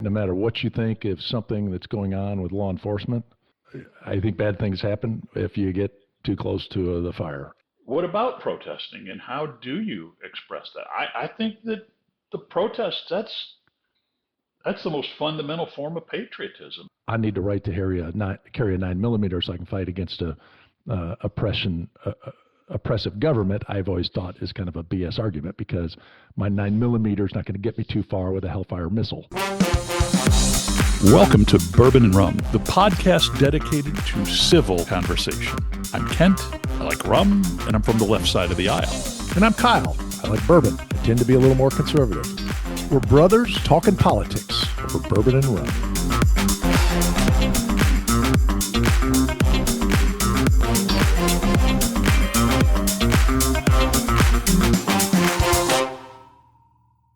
No matter what you think of something that's going on with law enforcement, I think bad things happen if you get too close to the fire. What about protesting, and how do you express that? I think that the protest, that's the most fundamental form of patriotism. I need the right to carry a 9mm so I can fight against a oppressive government. I've always thought is kind of a BS argument because my 9mm is not going to get me too far with a Hellfire missile. Welcome to Bourbon and Rum, the podcast dedicated to civil conversation. I'm Kent, I like rum, and I'm from the left side of the aisle. And I'm Kyle. I like bourbon. I tend to be a little more conservative. We're brothers talking politics over bourbon and rum.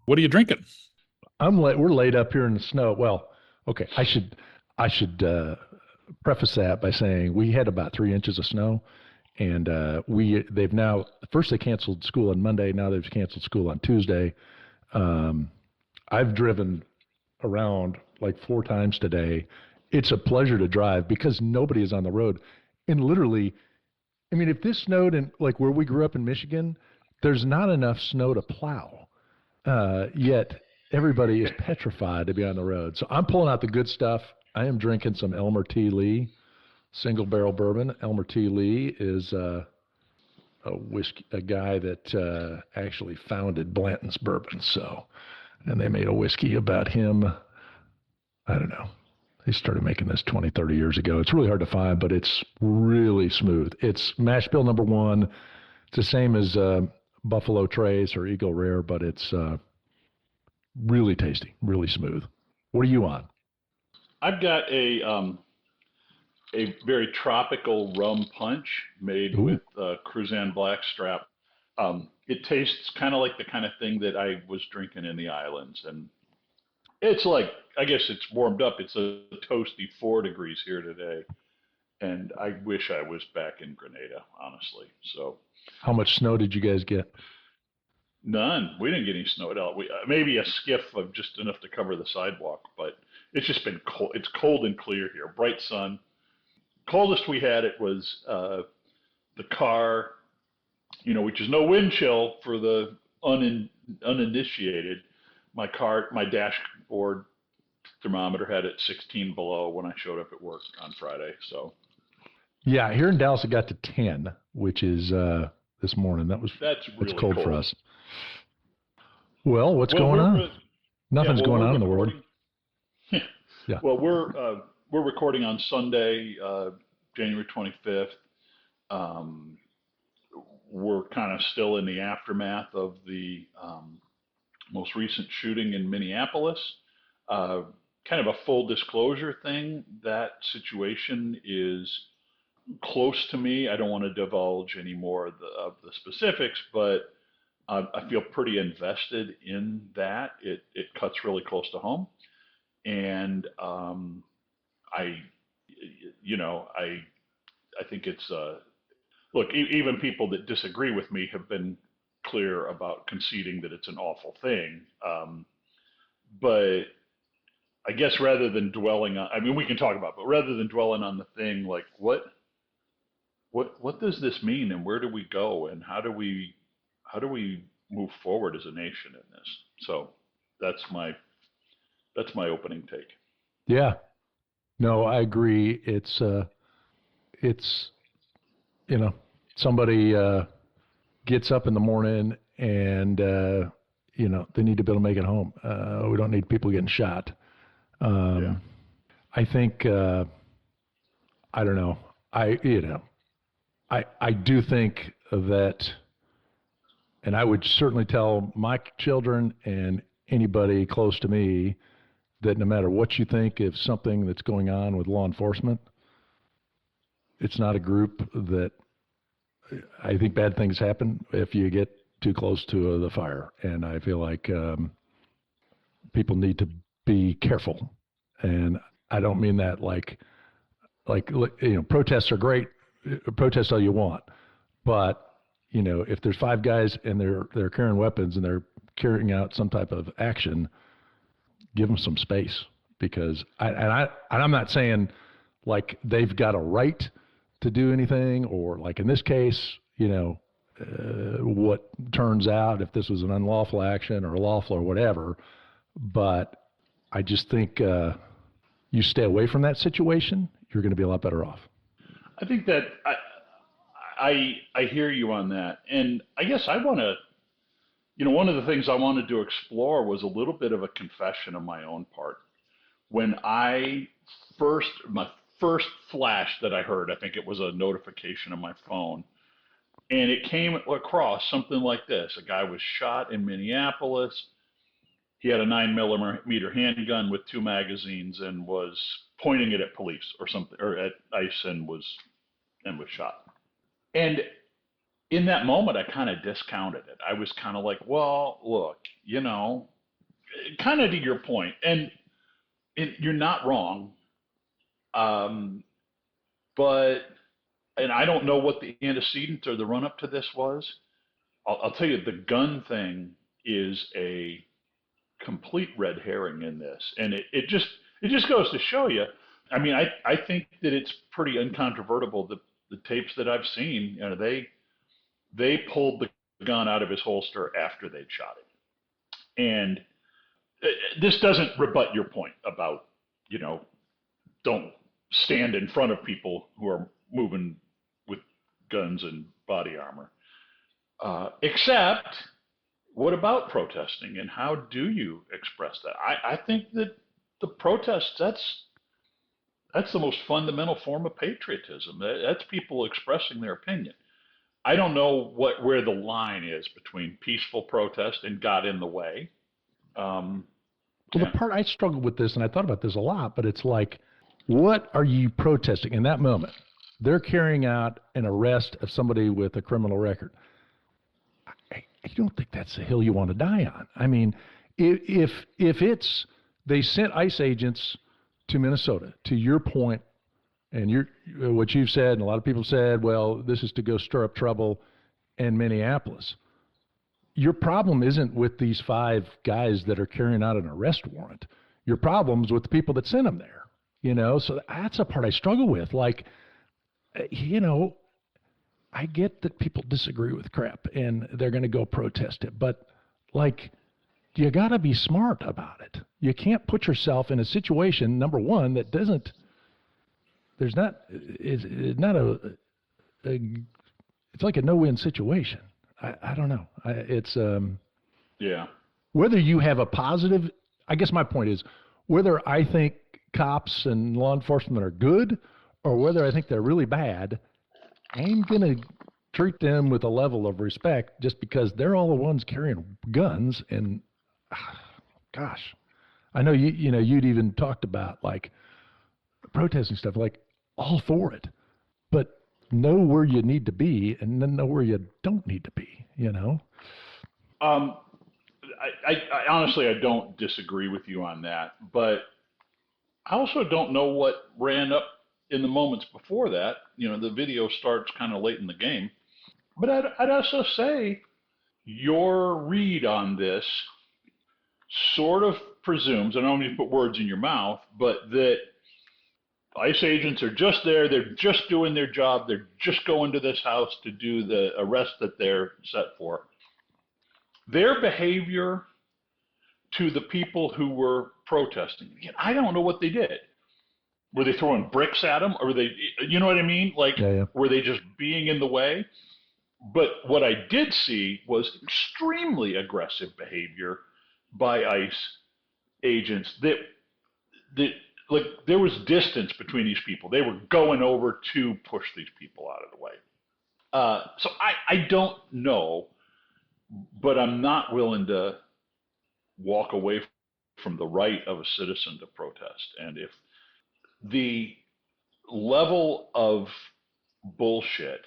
What are you drinking? We're laid up here in the snow. Well, okay, I should preface that by saying we had about 3 inches of snow, and they've now first they canceled school on Monday. Now they've canceled school on Tuesday. I've driven around like 4 times today. It's a pleasure to drive because nobody is on the road, and literally, I mean, if this snowed in like where we grew up in Michigan, there's not enough snow to plow. Yet everybody is petrified to be on the road. So I'm pulling out the good stuff. I am drinking some Elmer T. Lee single barrel bourbon. Elmer T. Lee is a guy that actually founded Blanton's Bourbon. And they made a whiskey about him. I don't know. They started making this 20, 30 years ago. It's really hard to find, but it's really smooth. It's mash bill number 1. It's the same as Buffalo Trace or Eagle Rare, but it's really tasty, really smooth. What are you on? I've got a very tropical rum punch made with Cruzan Blackstrap. It tastes kind of like the kind of thing that I was drinking in the islands, and it's like, I guess it's warmed up. It's a toasty 4 degrees here today, and I wish I was back in Grenada, honestly. So, how much snow did you guys get? None. We didn't get any snow at all. Maybe a skiff of just enough to cover the sidewalk, but it's just been cold. It's cold and clear here. Bright sun. Coldest we had it was the car, which is no wind chill for the uninitiated. My dashboard thermometer had it 16 below when I showed up at work on Friday. So, yeah, here in Dallas it got to 10, which is this morning. That's really cold for us. Well, what's going on? Nothing's going on in the world. Yeah. Well, we're recording on Sunday, January 25th. We're kind of still in the aftermath of the most recent shooting in Minneapolis. Kind of a full disclosure thing. That situation is close to me. I don't want to divulge any more of the specifics, but I feel pretty invested in that. It cuts really close to home, and I think it's look. Even people that disagree with me have been clear about conceding that it's an awful thing. But I guess rather than dwelling on, I mean, we can talk about, but rather than dwelling on the thing, like what does this mean, and where do we go, and how do we move forward as a nation in this? So that's my opening take. Yeah, no, I agree. It's somebody gets up in the morning and they need to be able to make it home. We don't need people getting shot. I think I don't know. I do think that, and I would certainly tell my children and anybody close to me that no matter what you think of something that's going on with law enforcement, it's not a group that, I think bad things happen if you get too close to the fire. And I feel like people need to be careful. And I don't mean that like protests are great. Protest all you want, but if there's 5 guys and they're carrying weapons and they're carrying out some type of action, give them some space. because I'm not saying like they've got a right to do anything, or like in this case, what turns out if this was an unlawful action or lawful or whatever. But I just think you stay away from that situation, you're going to be a lot better off. I think that I hear you on that, and I guess I want to. One of the things I wanted to explore was a little bit of a confession on my own part. When my first flash that I heard, I think it was a notification on my phone, and it came across something like this: a guy was shot in Minneapolis. He had a 9mm handgun with 2 magazines and was pointing it at police or something, or at ICE, and was shot. And in that moment, I kind of discounted it. I was kind of like, well, look, kind of to your point, and you're not wrong, but, and I don't know what the antecedent or the run-up to this was. I'll tell you, the gun thing is a complete red herring in this, and it just goes to show you. I mean, I think that it's pretty incontrovertible. The tapes that I've seen, they pulled the gun out of his holster after they'd shot him. And this doesn't rebut your point about, don't stand in front of people who are moving with guns and body armor. Except, what about protesting, and how do you express that? I think that the protest, that's the most fundamental form of patriotism. That's people expressing their opinion. I don't know where the line is between peaceful protest and got in the way. The part I struggled with this, and I thought about this a lot, but it's like, what are you protesting in that moment? They're carrying out an arrest of somebody with a criminal record. I don't think that's the hill you want to die on. I mean, if it's, they sent ICE agents to Minnesota, to your point, and what you've said, and a lot of people said, well, this is to go stir up trouble in Minneapolis. Your problem isn't with these 5 guys that are carrying out an arrest warrant. Your problem's with the people that sent them there, So that's a part I struggle with. Like, I get that people disagree with crap and they're going to go protest it, but like, you got to be smart about it. You can't put yourself in a situation, number one, that doesn't. It's not it's like a no-win situation. I don't know. Yeah. Whether you have a positive, I guess my point is, whether I think cops and law enforcement are good or whether I think they're really bad, I'm going to treat them with a level of respect just because they're all the ones carrying guns. And gosh, I know you'd even talked about like protesting stuff, like all for it, but know where you need to be and then know where you don't need to be, I honestly, I don't disagree with you on that, but I also don't know what ran up in the moments before that. The video starts kind of late in the game, but I'd also say your read on this sort of presumes, and I don't mean to put words in your mouth, but that ICE agents are just there. They're just doing their job. They're just going to this house to do the arrest that they're set for. Their behavior to the people who were protesting, I don't know what they did. Were they throwing bricks at them? Or were they, you know what I mean? Like, yeah. Were they just being in the way? But what I did see was extremely aggressive behavior by ICE agents that like, there was distance between these people. They were going over to push these people out of the way. So I don't know, but I'm not willing to walk away from the right of a citizen to protest. And if the level of bullshit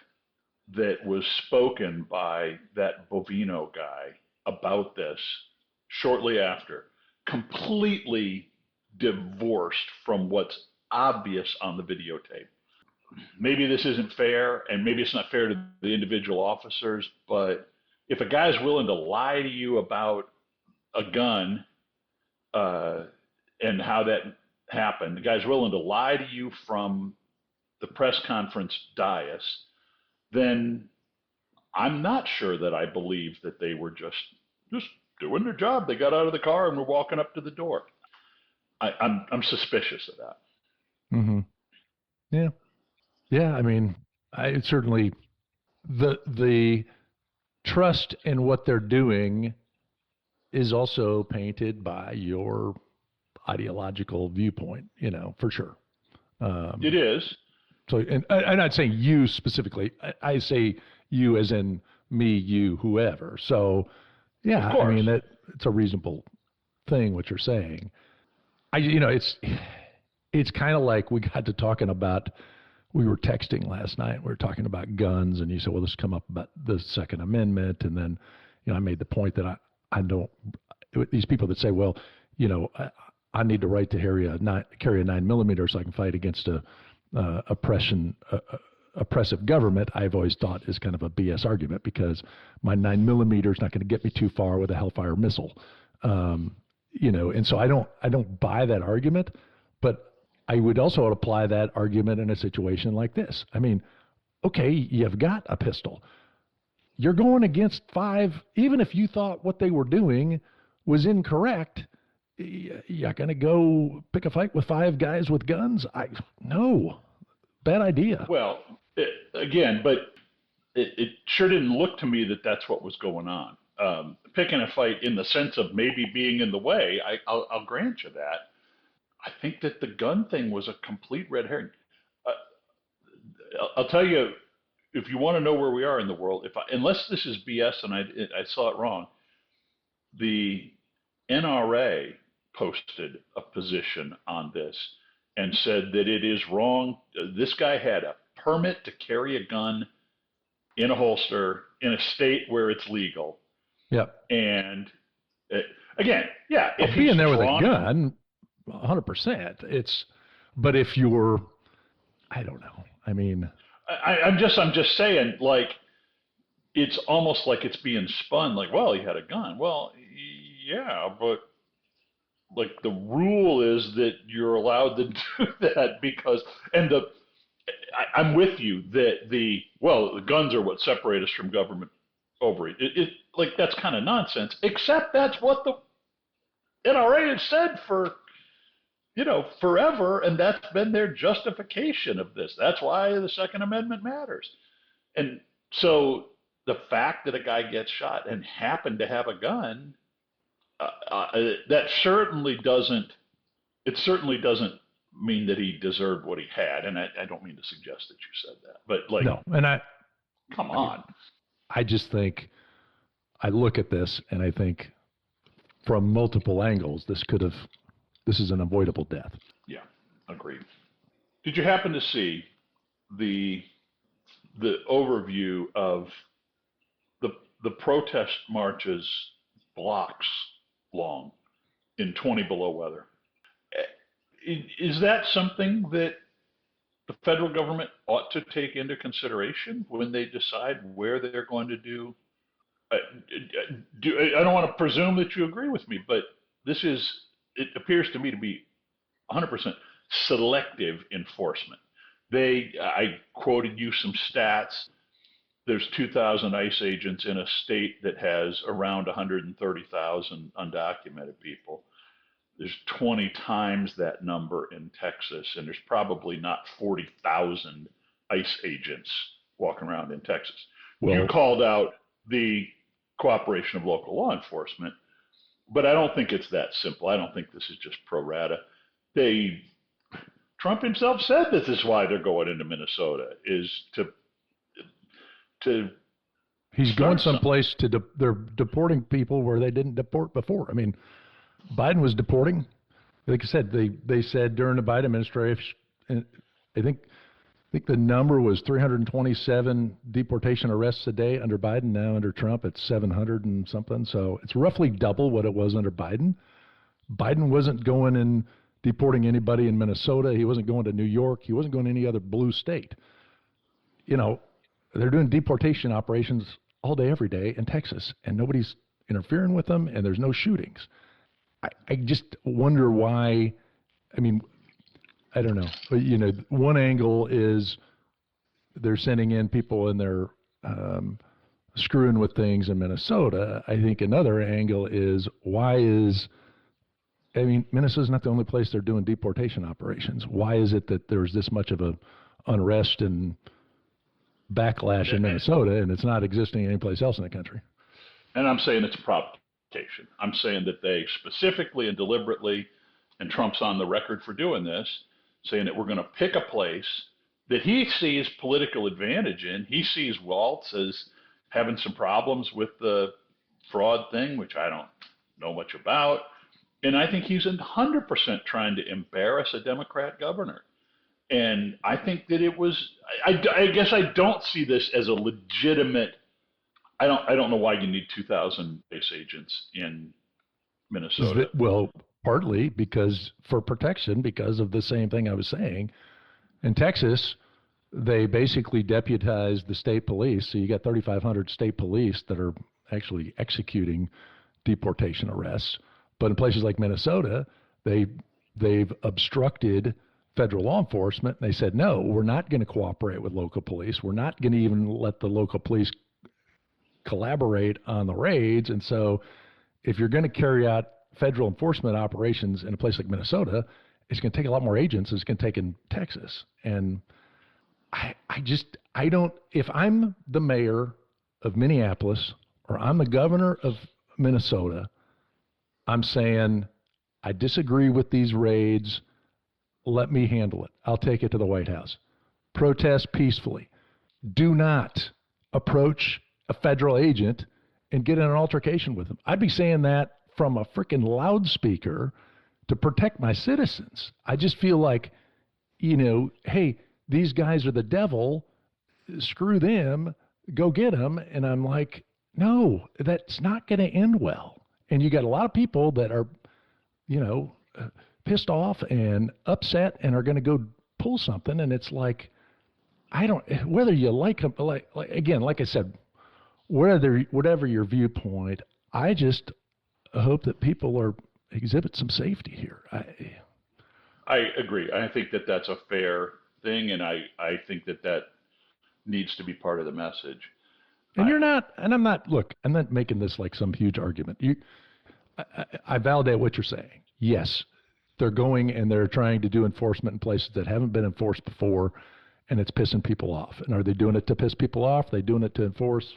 that was spoken by that Bovino guy about this shortly after, completely divorced from what's obvious on the videotape. Maybe this isn't fair, and maybe it's not fair to the individual officers, but if a guy's willing to lie to you about a gun and how that happen, the guy's willing to lie to you from the press conference dais, then I'm not sure that I believe that they were just doing their job. They got out of the car and were walking up to the door. I'm suspicious of that. Mm-hmm. Yeah. Yeah. I mean, I certainly the trust in what they're doing is also painted by your ideological viewpoint, for sure. It is. So, and I'm not saying you specifically. I say you as in me, you, whoever. So, yeah, Of course. I mean it's a reasonable thing what you're saying. It's kind of like we got to talking about. We were texting last night. We were talking about guns, and you said, "Well, this come up about the Second Amendment," and then, I made the point that I don't. These people that say, "Well, I need the right to carry a 9mm so I can fight against a oppressive government," I've always thought is kind of a BS argument, because my 9mm is not going to get me too far with a Hellfire missile, and so I don't buy that argument, but I would also apply that argument in a situation like this. I mean, okay, you've got a pistol. You're going against 5, even if you thought what they were doing was incorrect, you're going to go pick a fight with 5 guys with guns? No, bad idea. Well, it sure didn't look to me that that's what was going on. Picking a fight in the sense of maybe being in the way, I'll grant you that. I think that the gun thing was a complete red herring. I'll tell you, if you want to know where we are in the world, unless this is BS and I saw it wrong, the NRA posted a position on this and said that it is wrong. This guy had a permit to carry a gun in a holster in a state where it's legal. Yep. And again, yeah, if he's being there with a gun, 100%. But if you're, I don't know. I mean, I'm just saying, like, it's almost like it's being spun. Like, well, he had a gun. Well, yeah, but like the rule is that you're allowed to do that because, I'm with you that the guns are what separate us from government overreach. Like, that's kind of nonsense. Except that's what the NRA has said for forever, and that's been their justification of this. That's why the Second Amendment matters. And so the fact that a guy gets shot and happened to have a gun, that certainly doesn't mean that he deserved what he had. And I don't mean to suggest that you said that, but like, no. And come on. I just think I look at this and I think from multiple angles, this is an avoidable death. Yeah, agreed. Did you happen to see the overview of the protest marches blocks long in 20 below weather? Is that something that the federal government ought to take into consideration when they decide where they're going to do? I don't want to presume that you agree with me, but it appears to me to be 100% selective enforcement. I quoted you some stats. There's 2,000 ICE agents in a state that has around 130,000 undocumented people. There's 20 times that number in Texas, and there's probably not 40,000 ICE agents walking around in Texas. Well, you called out the cooperation of local law enforcement, but I don't think it's that simple. I don't think this is just pro rata. Trump himself said this is why they're going into Minnesota, is to he's going someplace they're deporting people where they didn't deport before. I mean, Biden was deporting. Like I said, they said during the Biden administration, I think the number was 327 deportation arrests a day under Biden. Now under Trump, it's 700 and something. So it's roughly double what it was under Biden. Biden wasn't going and deporting anybody in Minnesota. He wasn't going to New York. He wasn't going to any other blue state. They're doing deportation operations all day, every day in Texas, and nobody's interfering with them, and there's no shootings. I just wonder why. I mean, I don't know. But, one angle is they're sending in people and they're screwing with things in Minnesota. I think another angle is Minnesota's not the only place they're doing deportation operations. Why is it that there's this much of a unrest and backlash in Minnesota and it's not existing anyplace else in the country? And I'm saying it's a provocation. I'm saying that they specifically and deliberately, and Trump's on the record for doing this, saying that we're going to pick a place that he sees political advantage in. He sees Waltz as having some problems with the fraud thing, which I don't know much about. And I think he's 100% trying to embarrass a Democrat governor. And I think that it was, I guess I don't see this as a legitimate, I don't know why you need 2,000 base agents in Minnesota. Well, partly because for protection, because of the same thing I was saying. In Texas, they basically deputized the state police. So you got 3,500 state police that are actually executing deportation arrests. But in places like Minnesota, they've obstructed federal law enforcement. And they said, no, we're not going to cooperate with local police. We're not going to even let the local police collaborate on the raids. And so if you're going to carry out federal enforcement operations in a place like Minnesota, it's going to take a lot more agents than it's going to take in Texas. And I don't, if I'm the mayor of Minneapolis or I'm the governor of Minnesota, I'm saying, I disagree with these raids. Let me handle it. I'll take it to the White House. Protest peacefully. Do not approach a federal agent and get in an altercation with them. I'd be saying that from a freaking loudspeaker to protect my citizens. I just feel like, hey, these guys are the devil. Screw them. Go get them. And I'm like, no, that's not going to end well. And you got a lot of people that are, pissed off and upset and are going to go pull something. And it's like, whether you like them, like I said, whatever your viewpoint, I just hope that people exhibit some safety here. I agree. I think that that's a fair thing. And I think that needs to be part of the message. And I'm not making this like some huge argument. I validate what you're saying. Yes, they're going and they're trying to do enforcement in places that haven't been enforced before, and it's pissing people off. And are they doing it to piss people off? Are they doing it to enforce?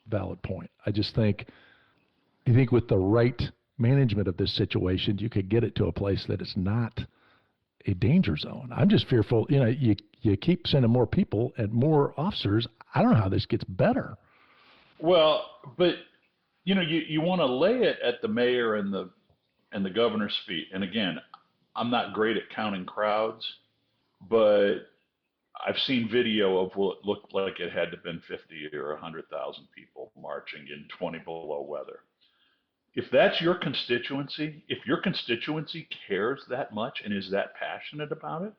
Valid point. I just think with the right management of this situation, you could get it to a place that is not a danger zone. I'm just fearful. You keep sending more people and more officers. I don't know how this gets better. Well, but you want to lay it at the mayor and the governor's feet. And again, I'm not great at counting crowds, but I've seen video of what looked like it had to have been 50 or 100,000 people marching in 20 below weather. If that's your constituency, if your constituency cares that much and is that passionate about it,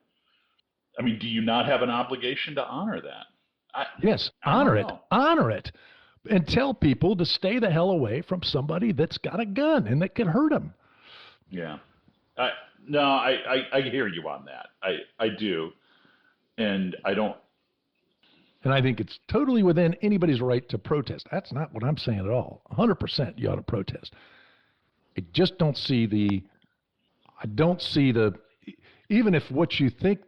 I mean, do you not have an obligation to honor that? Yes, honor it. And tell people to stay the hell away from somebody that's got a gun and that could hurt them. Yeah. I hear you on that. I do. And I don't. And I think it's totally within anybody's right to protest. That's not what I'm saying at all. 100% you ought to protest. I just don't see the, even if what you think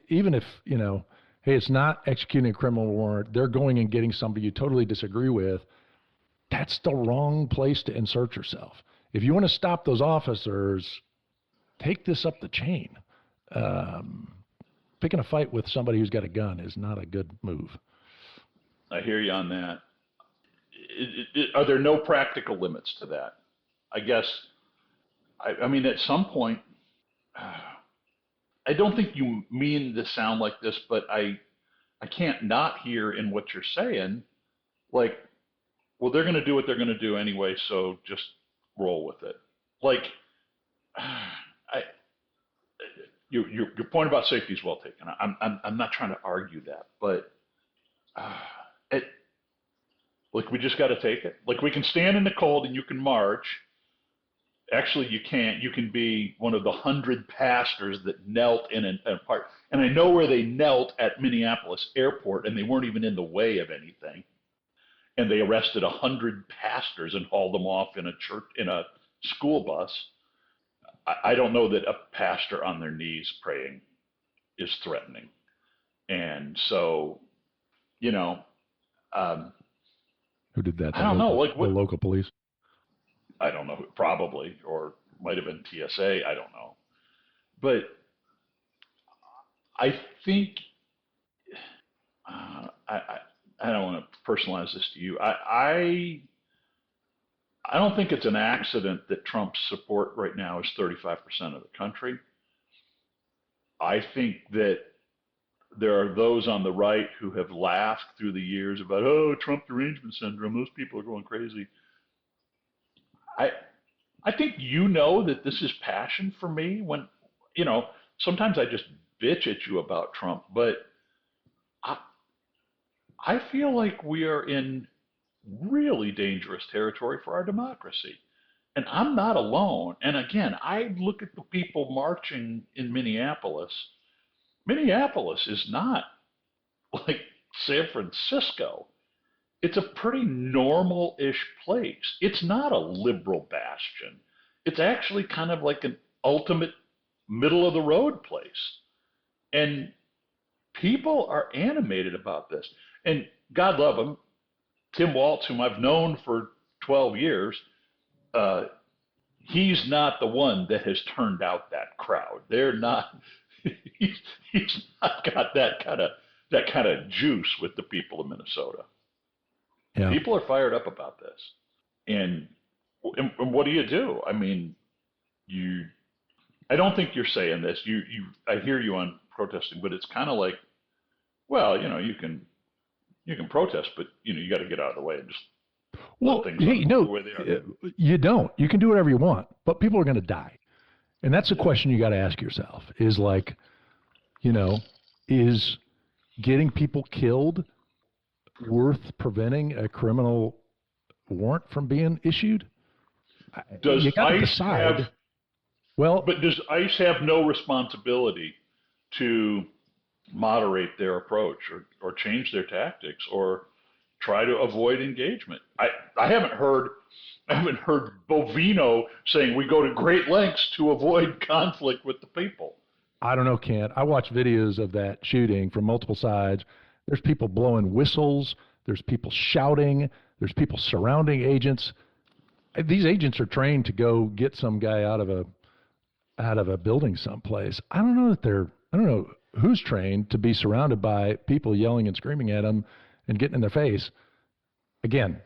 even if, hey, it's not executing a criminal warrant, they're going and getting somebody you totally disagree with, that's the wrong place to insert yourself. If you want to stop those officers, take this up the chain. Picking a fight with somebody who's got a gun is not a good move. I hear you on that. Are there no practical limits to that? I guess, I mean, at some point, I don't think you mean to sound like this, but I can't not hear in what you're saying, like, well, they're going to do what they're going to do anyway, so just roll with it. Like, your point about safety is well taken. I'm not trying to argue that, but like, we just got to take it. Like, we can stand in the cold and you can march, Actually, you can't. You can be one of the 100 pastors that knelt in a park. And I know where they knelt at Minneapolis Airport, and they weren't even in the way of anything. And they arrested 100 pastors and hauled them off in a church in a school bus. I don't know that a pastor on their knees praying is threatening. And so, you know, Who did that? I don't know. Like The what? local police. I don't know. Probably, or might have been TSA. I don't know. But I think I don't want to personalize this to you. I don't think it's an accident that Trump's support right now is 35% of the country. I think that there are those on the right who have laughed through the years about, oh, Trump derangement syndrome, those people are going crazy. I I think you know that this is passion for me when, sometimes I just bitch at you about Trump, but I, I feel like we are in really dangerous territory for our democracy. And I'm not alone. And again, I look at the people marching in Minneapolis. Minneapolis is not like San Francisco. It's a pretty normal-ish place. It's not a liberal bastion. It's actually kind of like an ultimate middle of the road place. And people are animated about this. And God love him, Tim Waltz, whom I've known for 12 years, uh, he's not the one that has turned out that crowd. They're not. He's not got that kind of juice with the people of Minnesota. Yeah. People are fired up about this, and what do you do? I mean, you. I don't think you're saying this. I hear you on protesting, but it's kind of like, well, you can protest, but you got to get out of the way and just Well, let things hey, the way they are. you don't. You can do whatever you want, but people are going to die. And that's a question you got to ask yourself is like, is getting people killed worth preventing a criminal warrant from being issued? Does You got to ICE decide. have? Well, But does ICE have no responsibility to moderate their approach or change their tactics or try to avoid engagement? I haven't heard Bovino saying we go to great lengths to avoid conflict with the people. I don't know, Kent. I watched videos of that shooting from multiple sides. There's people blowing whistles. There's people shouting. There's people surrounding agents. These agents are trained to go get some guy out of a building someplace. I don't know who's trained to be surrounded by people yelling and screaming at them and getting in their face. Again,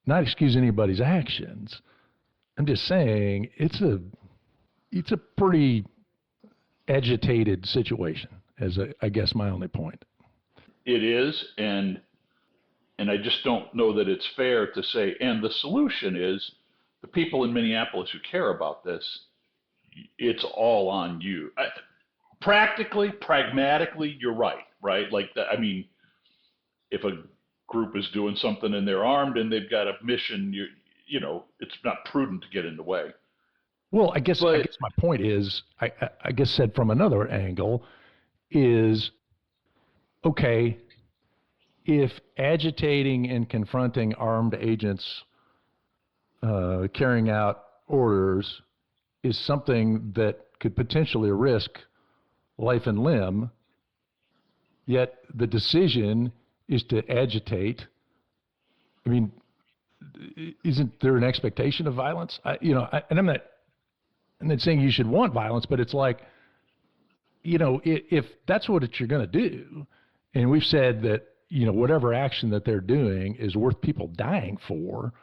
not excuse anybody's actions. I'm just saying it's a pretty agitated situation, I guess my only point. It is, and I just don't know that it's fair to say. And the solution is the people in Minneapolis who care about this. It's all on you. Practically, pragmatically, you're right. Right? Like that. I mean, if a group is doing something and they're armed and they've got a mission, it's not prudent to get in the way. Well, I guess my point is, I guess said from another angle, is okay, if agitating and confronting armed agents carrying out orders is something that could potentially risk life and limb, yet the decision is to agitate. I mean, isn't there an expectation of violence? And I'm not saying you should want violence, but it's like, if that's what you're going to do, and we've said that, whatever action that they're doing is worth people dying for,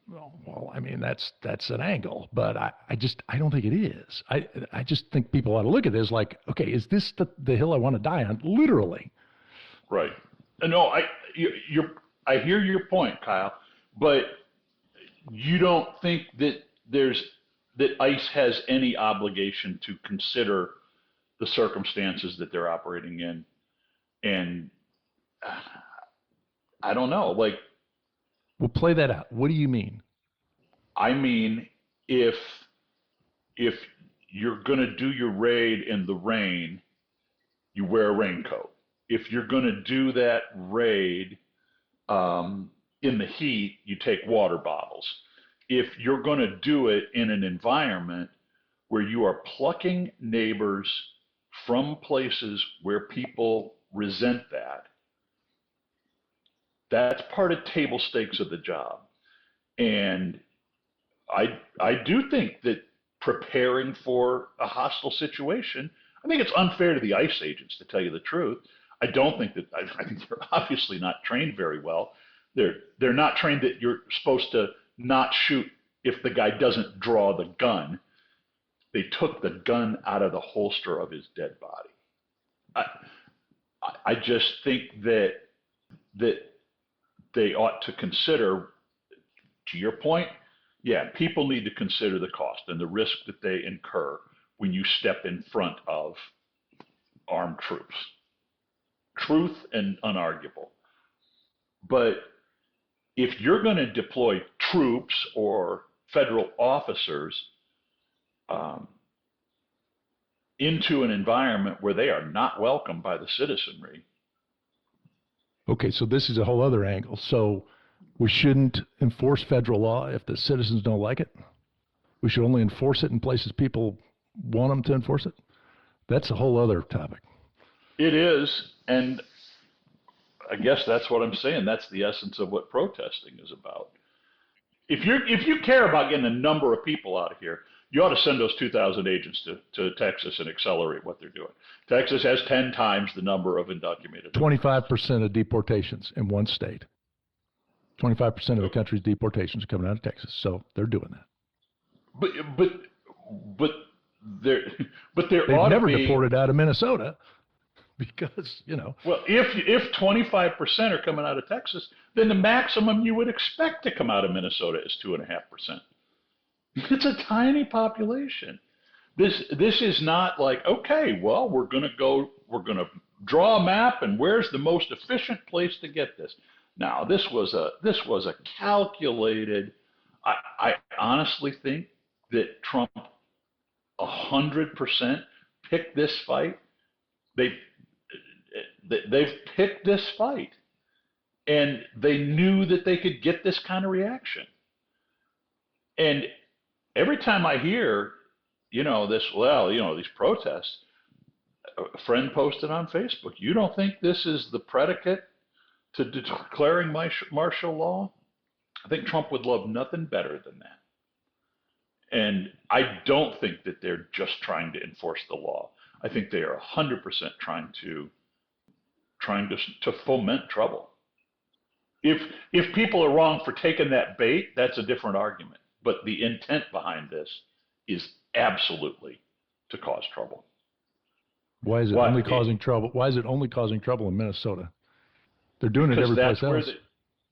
well, I mean, that's an angle, but I don't think it is. I just think people ought to look at this like, okay, is this the hill I want to die on? Literally. Right. No, I hear your point, Kyle, but you don't think that ICE has any obligation to consider the circumstances that they're operating in, and I don't know. Like, We'll play that out. What do you mean? I mean, if if you're going to do your raid in the rain, you wear a raincoat. If you're going to do that raid in the heat, you take water bottles. If you're going to do it in an environment where you are plucking neighbors from places where people resent that, that's part of table stakes of the job. And I do think that preparing for a hostile situation, I think it's unfair to the ICE agents, to tell you the truth. I don't think that, I think they're obviously not trained very well. They're not trained that you're supposed to not shoot if the guy doesn't draw the gun. They took the gun out of the holster of his dead body. I just think that they ought to consider, to your point, yeah, people need to consider the cost and the risk that they incur when you step in front of armed troops. Truth and unarguable. But if you're going to deploy troops or federal officers into an environment where they are not welcomed by the citizenry. Okay, so this is a whole other angle. So we shouldn't enforce federal law if the citizens don't like it? We should only enforce it in places people want them to enforce it? That's a whole other topic. It is, and I guess that's what I'm saying. That's the essence of what protesting is about. If you care about getting a number of people out of here, you ought to send those 2,000 agents to Texas and accelerate what they're doing. Texas has 10 times the number of undocumented. 25% of deportations in one state. 25% of the country's deportations are coming out of Texas, so they're doing that. But there They've ought never to be, deported out of Minnesota because, you know. Well, if 25% are coming out of Texas, then the maximum you would expect to come out of Minnesota is 2.5%. It's a tiny population. This is not like, okay, well, we're going to draw a map and where's the most efficient place to get this. Now, this was a calculated. I honestly think that Trump 100% picked this fight. They've picked this fight, and they knew that they could get this kind of reaction. And every time I hear, these protests, a friend posted on Facebook, you don't think this is the predicate to declaring martial law? I think Trump would love nothing better than that. And I don't think that they're just trying to enforce the law. I think they are 100% trying to foment trouble. If people are wrong for taking that bait, that's a different argument. But the intent behind this is absolutely to cause trouble. Why is it only causing trouble? Why is it only causing trouble in Minnesota? They're doing it every place else.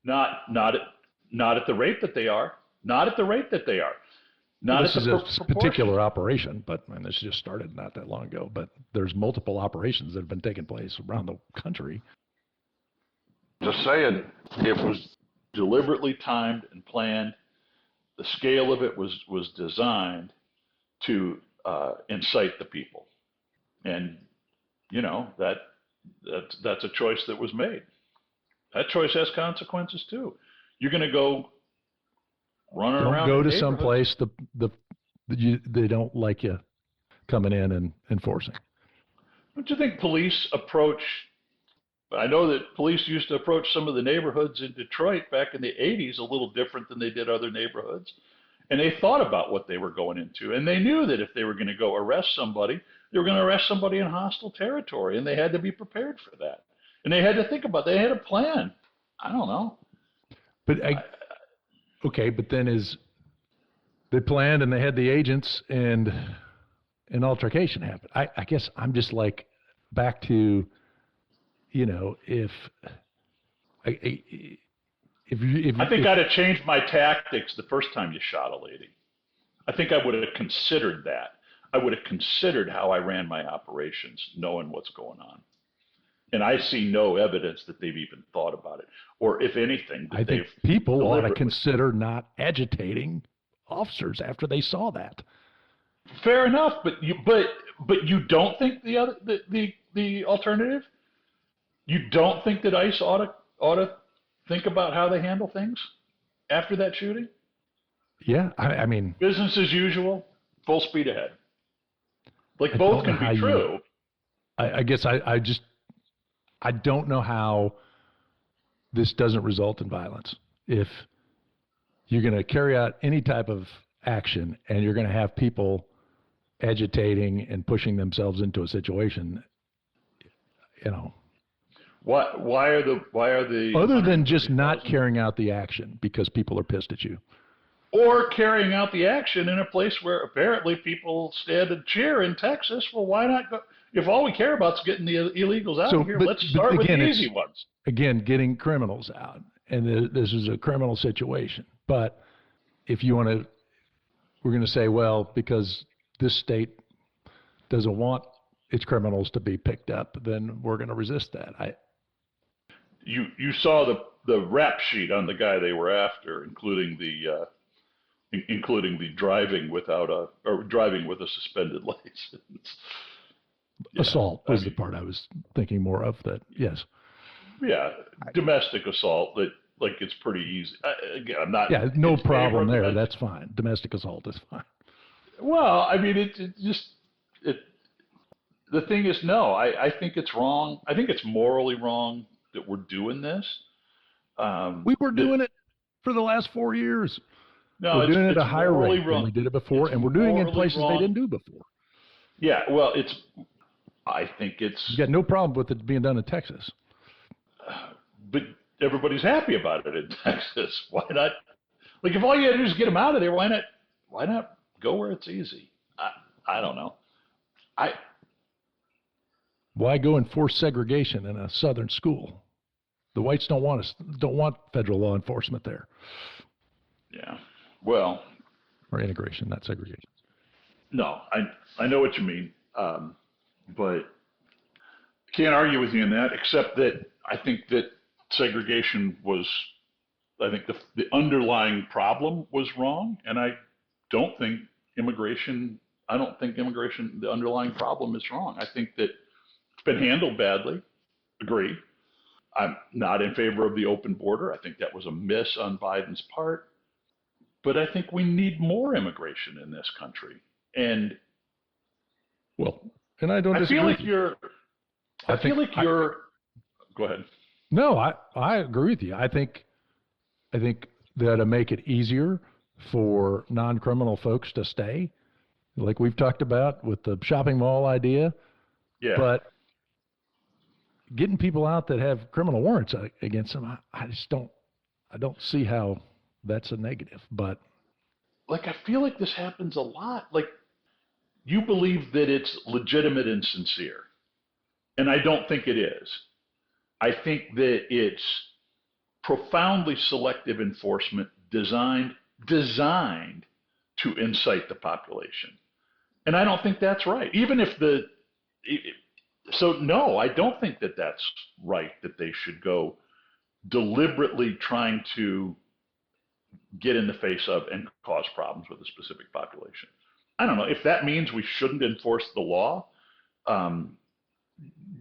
Not at the rate that they are. Not at the rate that they are. This is a particular operation, but this just started not that long ago. But there's multiple operations that have been taking place around the country. Just saying, it was deliberately timed and planned. The scale of it was designed to incite the people, and that's a choice that was made. That choice has consequences too. You're going to go running around. Don't go to some place they don't like you coming in and enforcing. Don't you think police approach? I know that police used to approach some of the neighborhoods in Detroit back in the 80s a little different than they did other neighborhoods. And they thought about what they were going into. And they knew that if they were going to go arrest somebody, they were going to arrest somebody in hostile territory. And they had to be prepared for that. And they had to think about it. They had a plan. I don't know. But but then they planned and they had the agents and an altercation happened. I guess I'm just like back to, if I think I'd have changed my tactics the first time you shot a lady. I think I would have considered that. I would have considered how I ran my operations, knowing what's going on. And I see no evidence that they've even thought about it, or if anything, I think people ought to consider not agitating officers after they saw that. Fair enough, but you don't think the alternative? You don't think that ICE ought to think about how they handle things after that shooting? Yeah, I mean, Business as usual, full speed ahead. Like I both don't know can how be true. I guess I don't know how this doesn't result in violence. If you're going to carry out any type of action and you're going to have people agitating and pushing themselves into a situation, you know, Why are the other than just not 130,000 carrying out the action because people are pissed at you. or carrying out the action in a place where apparently people stand and cheer in Texas? Well, why not go? If all we care about is getting the illegals out So, of here, but, let's but start with again, the it's easy ones. again getting criminals out, and this is a criminal situation. But if you want to, we're going to say, well, because this state doesn't want its criminals to be picked up, then we're going to resist that. You saw the rap sheet on the guy they were after, including the driving driving with a suspended license. Yeah, Assault was the part I was thinking more of. That yes. Yeah, domestic assault. That like it's pretty easy. Again, I'm not. Yeah, no in favor problem of there. domestic. That's fine. Domestic assault is fine. Well, I mean, it just it. The thing is, no, I think it's wrong. I think it's morally wrong that we're doing this. We were That doing it for the last 4 years. no, We're doing it at it's a higher morally rate than wrong. we did it before, It's and we're doing it in morally places they wrong. didn't do before. Yeah, well, I think it's. You got no problem with it being done in Texas. But everybody's happy about it in Texas. Why not? Like, if all you got to do is get them out of there, why not? Why not go where it's easy? I don't know. Why go enforce segregation in a southern school? The whites don't want federal law enforcement there, Yeah. Well, or integration, not segregation. no, I know what you mean, but can't argue with you in that, except that I think that segregation was. I think the underlying problem was wrong, and I don't think immigration. I don't think immigration. The underlying problem is wrong. I think that it's been handled badly. Agree. I'm not in favor of the open border. I think that was a miss on Biden's part. But I think we need more immigration in this country. And Well, and I don't I disagree feel like with you. you're. I feel like you're. Go ahead. No, I agree with you. I think that to make it easier for non-criminal folks to stay, like we've talked about with the shopping mall idea, Yeah. but getting people out that have criminal warrants against them, I just don't see how that's a negative. But Like, I feel like this happens a lot. Like, you believe that it's legitimate and sincere. And I don't think it is. I think that it's profoundly selective enforcement designed to incite the population. And I don't think that's right. Even if so no, I don't think that that's right, that they should go deliberately trying to get in the face of and cause problems with a specific population. I don't know if that means we shouldn't enforce the law.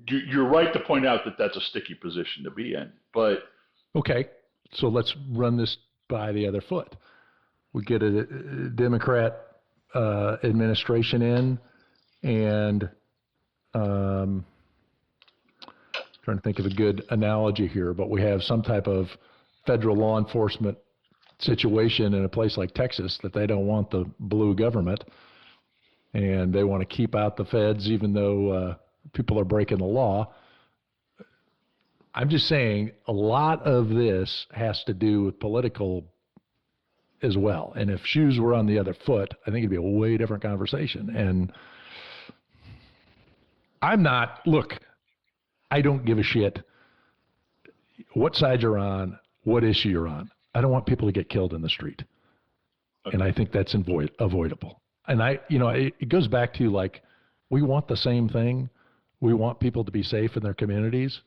You're right to point out that that's a sticky position to be in, but okay, so let's run this by the other foot. We get a Democrat administration in, and trying to think of a good analogy here, but we have some type of federal law enforcement situation in a place like Texas that they don't want the blue government, and they want to keep out the feds even though people are breaking the law. I'm just saying a lot of this has to do with political as well. And if shoes were on the other foot, I think it'd be a way different conversation. And I don't give a shit what side you're on, what issue you're on. I don't want people to get killed in the street. Okay. And I think that's avoidable. And it goes back to like, we want the same thing. We want people to be safe in their communities.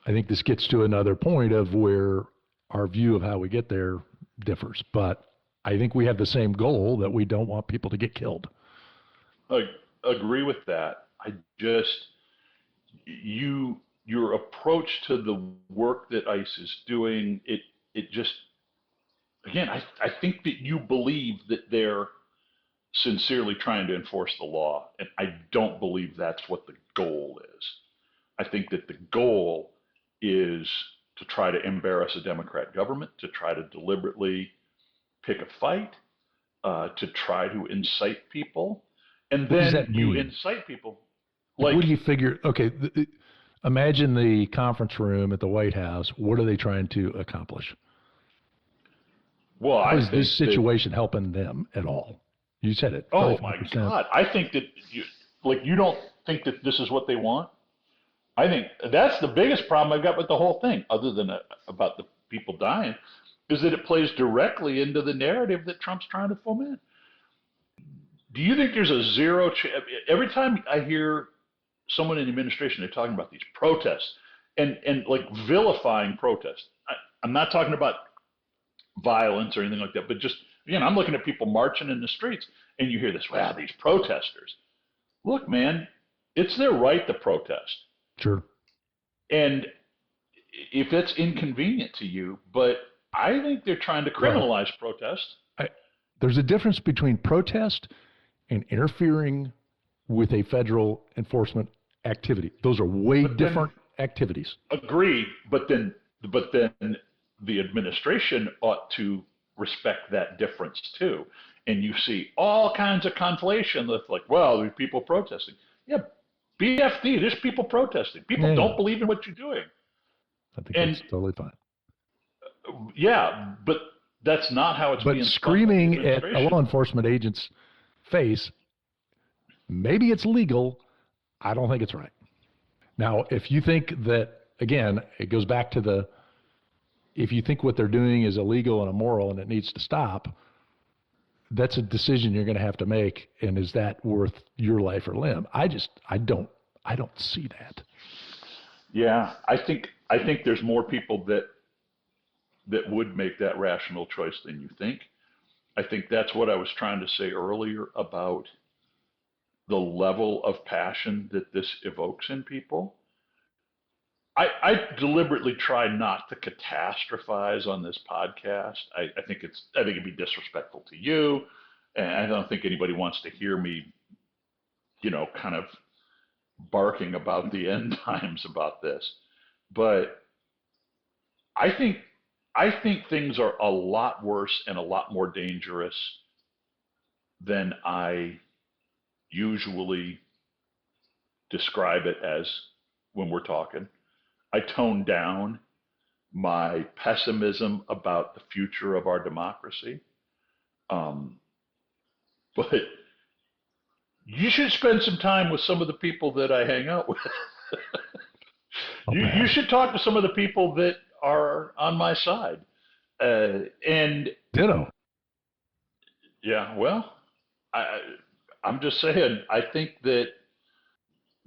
I think this gets to another point of where our view of how we get there differs. But I think we have the same goal that we don't want people to get killed. I agree with that. I just your approach to the work that ICE is doing, it just again, I think that you believe that they're sincerely trying to enforce the law, and I don't believe that's what the goal is. I think that the goal is to try to embarrass a Democrat government, to try to deliberately pick a fight, to try to incite people, and What does then that you mean? incite people. Like, Like, what do you figure? Okay, imagine the conference room at the White House. What are they trying to accomplish? well, How I is think this that, situation helping them at all? You said it, oh my 35%. God, I think that you don't think that this is what they want. I think that's the biggest problem I've got with the whole thing, other than about the people dying, is that it plays directly into the narrative that Trump's trying to foment. Do you think there's a zero chance? Every time I hear someone in the administration, they're talking about these protests and like vilifying protests. I'm not talking about violence or anything like that, but just, again, I'm looking at people marching in the streets and you hear this, wow, these protesters. Look, man, it's their right to protest. Sure. And if it's inconvenient to you, but I think they're trying to Well, criminalize protest. there's a difference between protest and interfering with a federal enforcement activity. Those are way But then, different activities. agreed, but then the administration ought to respect that difference too. And you see all kinds of conflation with like, well, there's people protesting. Yeah, BFD, there's people protesting. People Yeah, don't believe in what you're doing. I think And that's totally fine. yeah, but that's not how it's But being spun by the screaming at a administration. law enforcement agent's face, maybe it's legal. I don't think it's right. Now, if you think that, again, it goes back to if you think what they're doing is illegal and immoral and it needs to stop, that's a decision you're going to have to make. And is that worth your life or limb? I don't see that. Yeah, I think there's more people that would make that rational choice than you think. I think that's what I was trying to say earlier about the level of passion that this evokes in people. I deliberately try not to catastrophize on this podcast. I think it'd be disrespectful to you, and I don't think anybody wants to hear me, kind of barking about the end times about this. But I think I think things are a lot worse and a lot more dangerous than I usually describe it as when we're talking. I tone down my pessimism about the future of our democracy. Um, but you should spend some time with some of the people that I hang out with. Oh, you should talk to some of the people that are on my side. And ditto. yeah, well, I, I'm just saying. I think that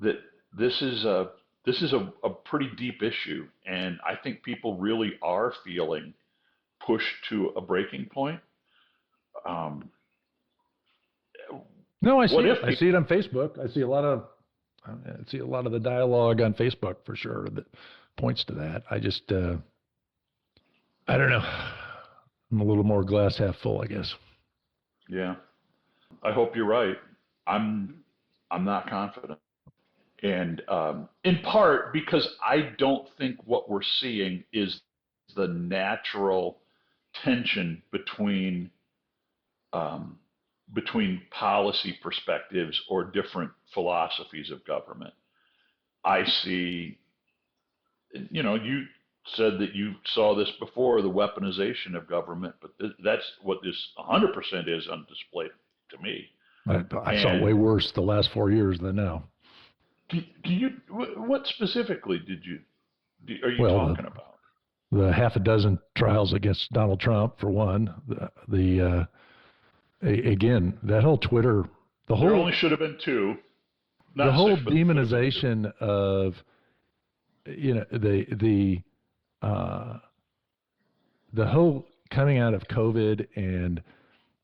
this is a pretty deep issue, and I think people really are feeling pushed to a breaking point. Um, No, I see what it. if I see people? it on Facebook. I see a lot of the dialogue on Facebook for sure that points to that. I don't know. I'm a little more glass half full, I guess. Yeah, I hope you're right. I'm not confident, and in part because I don't think what we're seeing is the natural tension um, between policy perspectives or different philosophies of government. I see, you said that you saw this before, the weaponization of government, but that's what this 100% is on display to me. I saw way And worse the last 4 years than now. what specifically are you Well, talking about? the half a dozen trials against Donald Trump, for one. Again, that whole Twitter, the There whole only should have been two, the not whole six, but there should have been two. demonization of uh, the whole coming out of COVID and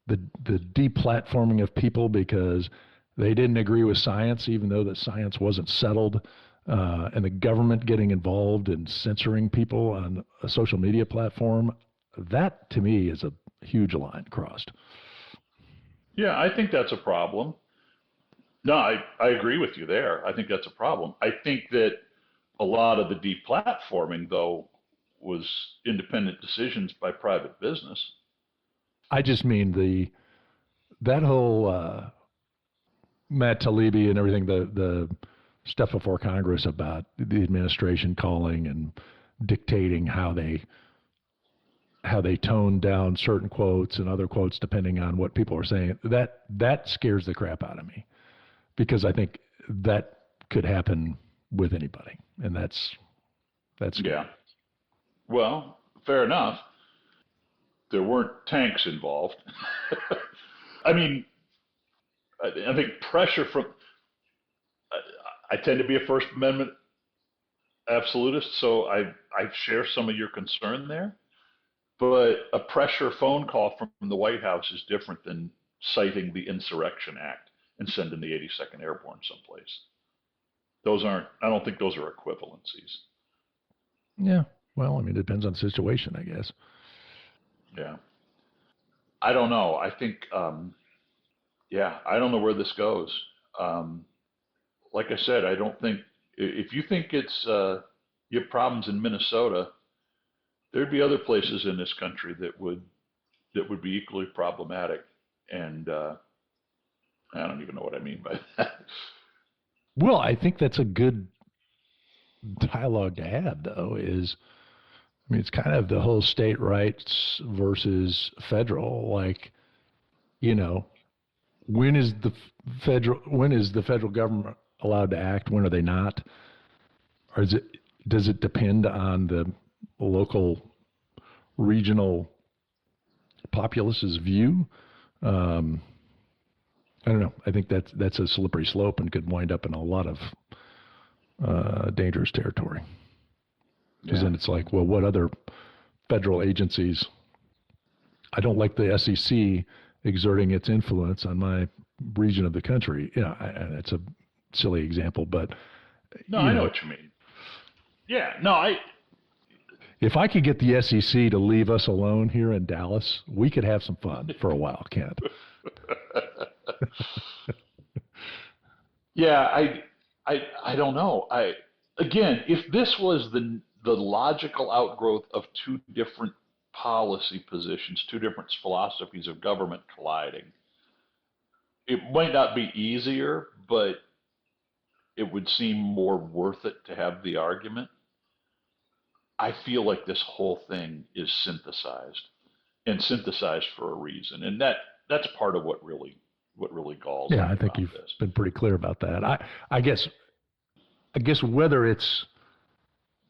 the deplatforming of people because they didn't agree with science, even though the science wasn't settled, and the government getting involved in censoring people on a social media platform, that to me is a huge line crossed. Yeah, I think that's a problem. No, I agree with you there. I think that's a problem. I think that a lot of the deplatforming, though, was independent decisions by private business. I just mean that whole Matt Taibbi and everything, the stuff before Congress about the administration calling and dictating how they tone down certain quotes and other quotes depending on what people are saying. That scares the crap out of me because I think that could happen with anybody, and that's scary. Yeah. Well, fair enough. There weren't tanks involved. I mean, I think pressure from. I tend to be a First Amendment absolutist, so I share some of your concern there. But a pressure phone call from the White House is different than citing the Insurrection Act and sending the 82nd Airborne someplace. Those aren't. I don't think those are equivalencies. Yeah. Well, I mean, it depends on the situation, I guess. Yeah. I don't know. I think. Yeah, I don't know where this goes. Like I said, I don't think if you think it's you have problems in Minnesota, there'd be other places in this country that would be equally problematic. And I don't even know what I mean by that. Well, I think that's a good dialogue to have, though, I mean, it's kind of the whole state rights versus federal. Like, you know, when is the federal government allowed to act? When are they not? Or does it depend on the local, regional populace's view? I don't know. I think that's a slippery slope and could wind up in a lot of dangerous territory. Because then it's like, well, what other federal agencies? I don't like the SEC exerting its influence on my region of the country. And it's a silly example, but No, I know what you mean. Yeah, no, if I could get the SEC to leave us alone here in Dallas, we could have some fun for a while, Kent. Yeah, I don't know. Again, if this was the logical outgrowth of two different policy positions, two different philosophies of government colliding, it might not be easier, but it would seem more worth it to have the argument. I feel like this whole thing is synthesized and synthesized for a reason, and that's part of what really galls me. Yeah, I think you've been pretty clear about that. I guess whether it's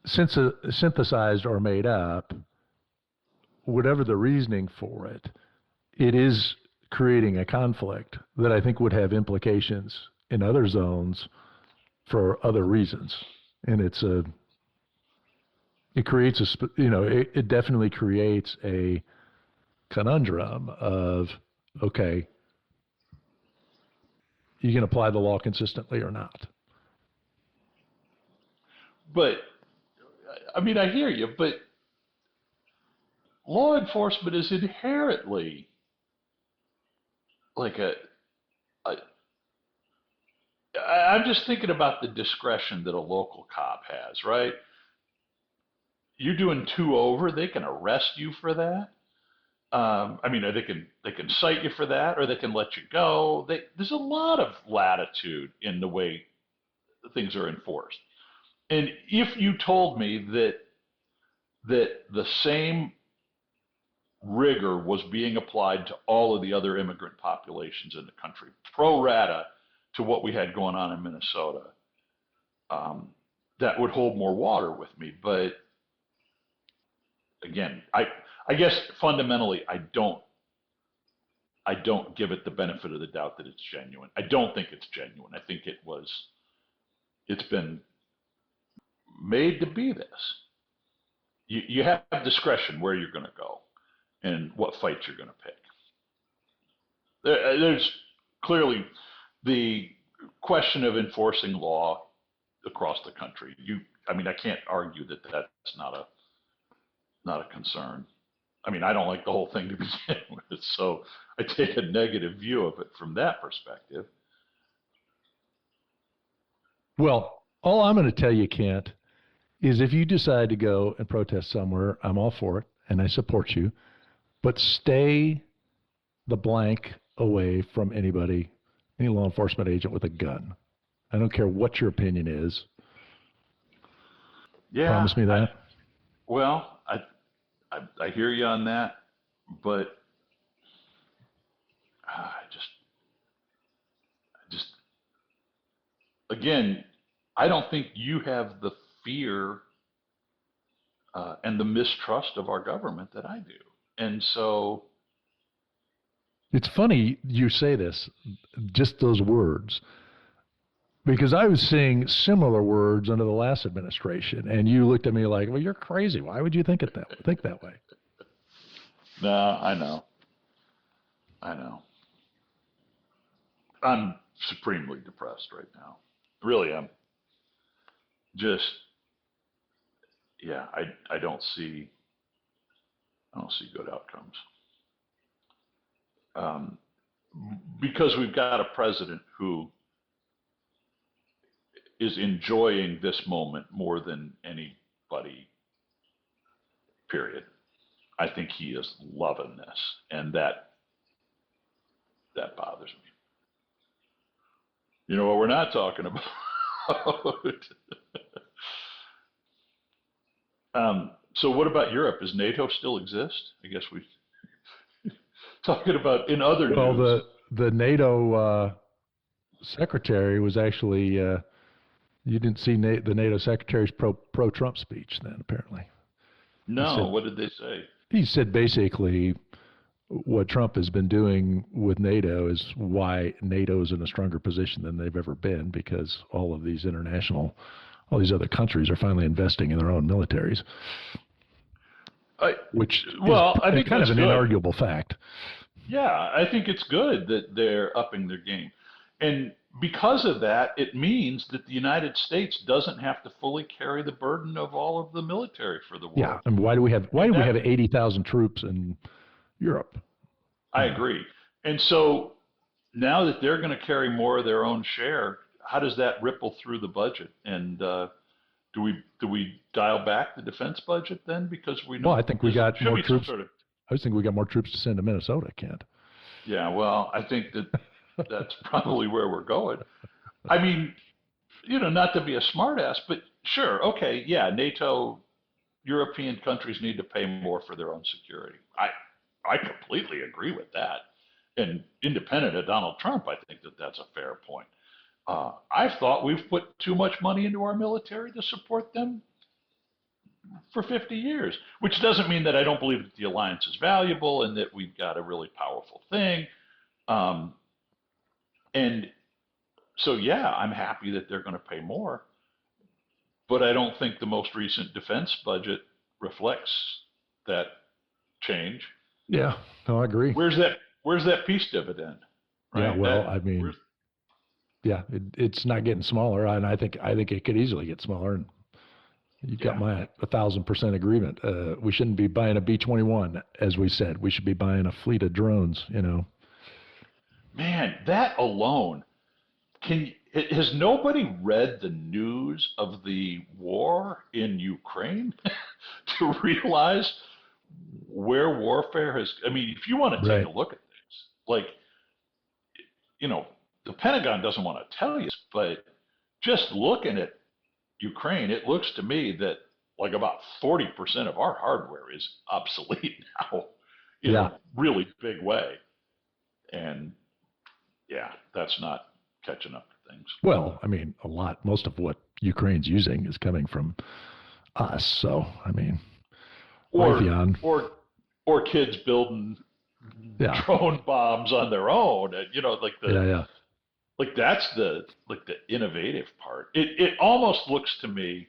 synthesized or made up, whatever the reasoning for it, it is creating a conflict that I think would have implications in other zones for other reasons. And it creates it definitely creates a conundrum of, okay, you can apply the law consistently or not. But I mean, I hear you, but law enforcement is inherently like I'm just thinking about the discretion that a local cop has, right? You're doing 2 over, they can arrest you for that. I mean, they can cite you for that, or they can let you go. There's a lot of latitude in the way things are enforced. And if you told me that the same rigor was being applied to all of the other immigrant populations in the country, pro rata to what we had going on in Minnesota, that would hold more water with me. But again, I guess fundamentally, I don't give it the benefit of the doubt that it's genuine. I don't think it's genuine. I think it's been made to be this. You have discretion where you're going to go and what fight you're going to pick. There's clearly the question of enforcing law across the country. I mean, I can't argue that that's not a concern. I mean, I don't like the whole thing to begin with, so I take a negative view of it from that perspective. Well, all I'm going to tell you, Kent, is if you decide to go and protest somewhere, I'm all for it and I support you, but stay the blank away from anybody, any law enforcement agent with a gun. I don't care what your opinion is. Yeah. Promise me that. I hear you on that, but I just again, I don't think you have the fear and the mistrust of our government that I do. And so It's funny you say this, just those words, because I was seeing similar words under the last administration, and you looked at me like, "Well, you're crazy. Why would you think that way?" no, I know. I'm supremely depressed right now. Really, I'm just, yeah, I don't see good outcomes. Because we've got a president who is enjoying this moment more than anybody, period. I think he is loving this, and that bothers me. You know what we're not talking about? So what about Europe? Does NATO still exist? I guess we talking about in other Well, news. the NATO secretary was actually you didn't see the NATO secretary's pro Trump speech then apparently. No, what did they say? He said basically what Trump has been doing with NATO is why NATO is in a stronger position than they've ever been, because all these other countries are finally investing in their own militaries, which is I think kind of that's an good. inarguable fact. Yeah, I think it's good that they're upping their game. And because of that, it means that the United States doesn't have to fully carry the burden of all of the military for the world. Yeah, and why do we have 80,000 troops in Europe? I agree. And so now that they're going to carry more of their own share, how does that ripple through the budget? And do we dial back the defense budget then? Because we know. Well, I think we got more troops. I was thinking we got more troops to send to Minnesota, Kent. Yeah, well, I think that's probably where we're going. I mean, not to be a smartass, but sure, okay, yeah, NATO, European countries need to pay more for their own security. I completely agree with that. And independent of Donald Trump, I think that's a fair point. I thought we've put too much money into our military to support them for 50 years, which doesn't mean that I don't believe that the alliance is valuable and that we've got a really powerful thing. And so, yeah, I'm happy that they're going to pay more, but I don't think the most recent defense budget reflects that change. Yeah, no, I agree. Where's that peace dividend? Right? Yeah, well, I mean, yeah, it's not getting smaller, and I think it could easily get smaller. And you've got my 1,000% agreement. We shouldn't be buying a B-21, as we said. We should be buying a fleet of drones. Man, that alone. Has nobody read the news of the war in Ukraine to realize where warfare has? I mean, if you want to take a look at things, like, the Pentagon doesn't want to tell you, but just looking at Ukraine, it looks to me that like about 40% of our hardware is obsolete now in a really big way. And yeah, that's not catching up to things. Well, I mean, most of what Ukraine's using is coming from us. So, I mean, or kids building drone bombs on their own, like that's the innovative part. It almost looks to me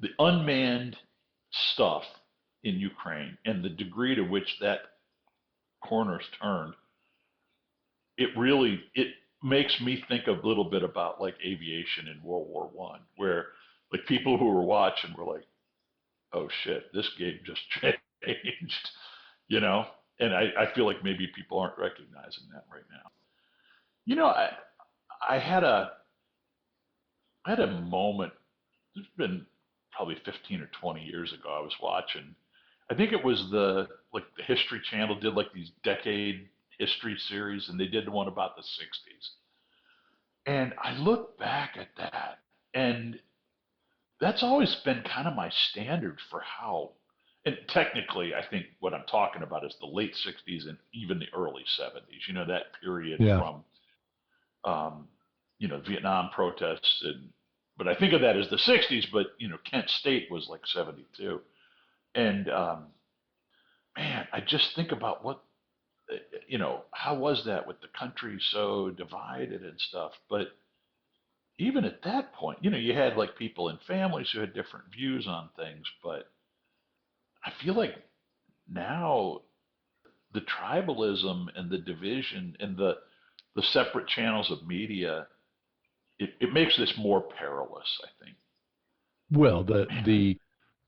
the unmanned stuff in Ukraine and the degree to which that corner's turned it makes me think a little bit about like aviation in World War One, where like people who were watching were like, "Oh shit, this game just changed," you know. And I feel like maybe people aren't recognizing that right now. You know, I had a moment. It's been probably 15 or 20 years ago. I was watching. I think it was the History Channel did like these decade history series, and they did one about the '60s. And I look back at that, and that's always been kind of my standard for how. And technically, I think what I'm talking about is the late '60s and even the early '70s. You know, that period Yeah. from um, Vietnam protests, but I think of that as the '60s. But Kent State was like '72, and man, I just think about how was that with the country so divided and stuff. But even at that point, you had like people in families who had different views on things. But I feel like now the tribalism and the division and the separate channels of media, it makes this more perilous, I think. Well, Man,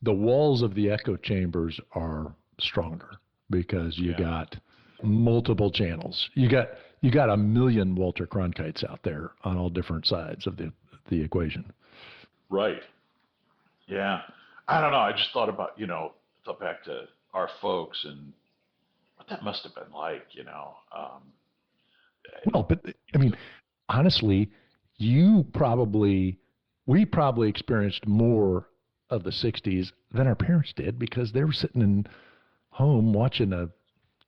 the walls of the echo chambers are stronger because you yeah, got multiple channels. You got a million Walter Cronkites out there on all different sides of the equation. right. Yeah. I don't know. I just thought about, thought back to our folks and what that must have been like. Well, but I mean, honestly, you probably we probably experienced more of the 60s than our parents did because they were sitting in home watching a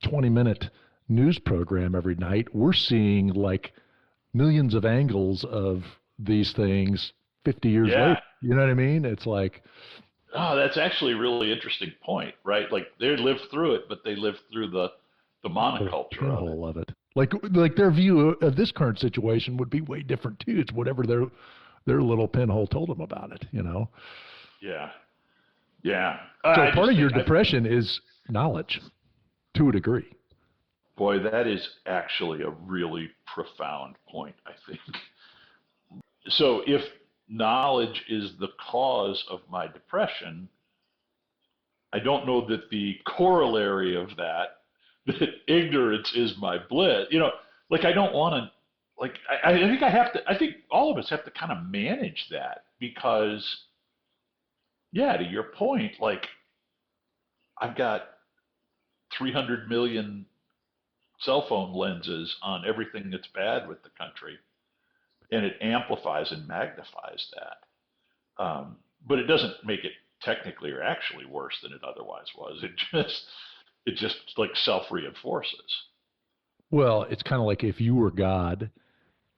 20-minute news program every night. We're seeing like millions of angles of these things 50 years later. Yeah. You know what I mean? It's like Oh, that's actually a really interesting point, right? Like they lived through it, but they lived through the the monoculture of it. pinhole of it. Like their view of this current situation would be way different too. It's whatever their little pinhole told them about it, you know. Yeah. Yeah. So I part just of your think depression is knowledge to a degree. boy, that is actually a really profound point, I think. So if knowledge is the cause of my depression, I don't know that the corollary of that, that ignorance is my bliss. Like I don't want to, like I think I think all of us have to kind of manage that because, yeah, to your point, like I've got 300 million cell phone lenses on everything that's bad with the country, and it amplifies and magnifies that. But it doesn't make it technically or actually worse than it otherwise was. It just like self reinforces. Well, it's kind of like if you were God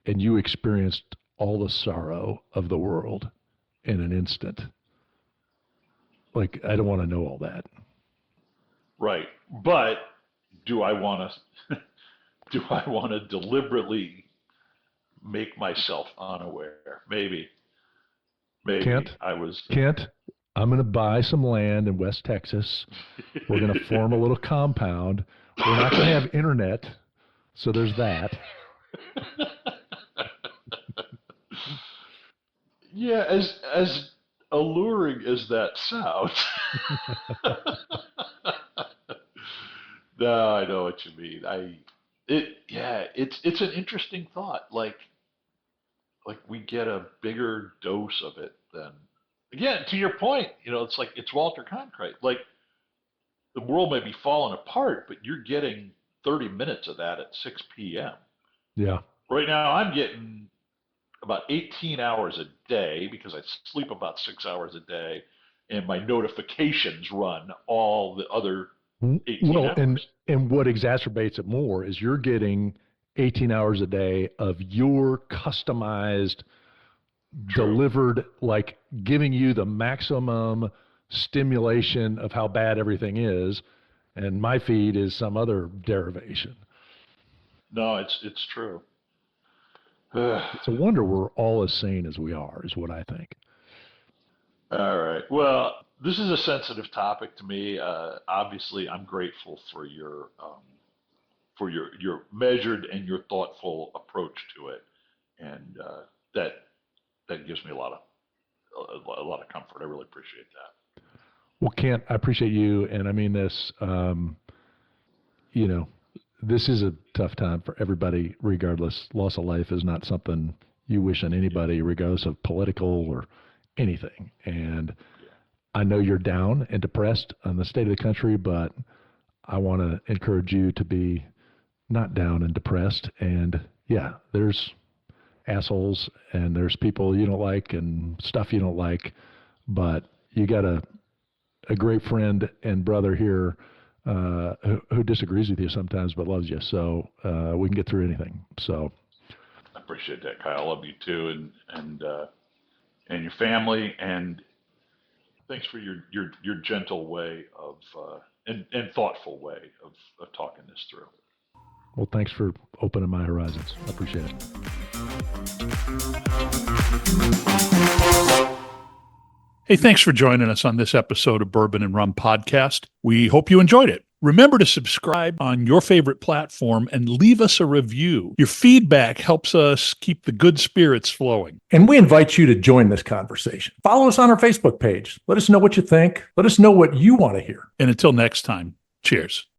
and you experienced all the sorrow of the world in an instant. Like I don't want to know all that. Right. But do I want to do I want to deliberately make myself unaware? Maybe Kent, I was. Kent, I'm going to buy some land in West Texas. We're going to form a little compound. We're not going to have internet, so there's that. Yeah, as alluring as that sounds. No, I know what you mean. Yeah, it's an interesting thought. Like we get a bigger dose of it than, again, to your point, it's like it's Walter Cronkite. Like the world may be falling apart, but you're getting 30 minutes of that at 6 p.m. Yeah. Right now, I'm getting about 18 hours a day because I sleep about 6 hours a day, and my notifications run all the other 18 Well, and hours. and what exacerbates it more is you're getting 18 hours a day of your customized, True. delivered, like giving you the maximum stimulation of how bad everything is, and my feed is some other derivation. No, it's true. It's a wonder we're all as sane as we are, is what I think. All right. Well, this is a sensitive topic to me. Obviously, I'm grateful your measured and your thoughtful approach to it, and that gives me a lot of comfort. I really appreciate that. Well, Kent, I appreciate you, and I mean this. This is a tough time for everybody, regardless. Loss of life is not something you wish on anybody, regardless of political or anything. And I know you're down and depressed on the state of the country, but I want to encourage you to be not down and depressed. And yeah, there's assholes and there's people you don't like and stuff you don't like, but you got a great friend and brother here who disagrees with you sometimes but loves you. So we can get through anything. So I appreciate that, Kyle. I love you too, and your family, and thanks for your gentle way of and thoughtful way of talking this through. Well, thanks for opening my horizons. I appreciate it. Hey, thanks for joining us on this episode of Bourbon and Rum Podcast. We hope you enjoyed it. Remember to subscribe on your favorite platform and leave us a review. Your feedback helps us keep the good spirits flowing. And we invite you to join this conversation. Follow us on our Facebook page. Let us know what you think. Let us know what you want to hear. And until next time, cheers.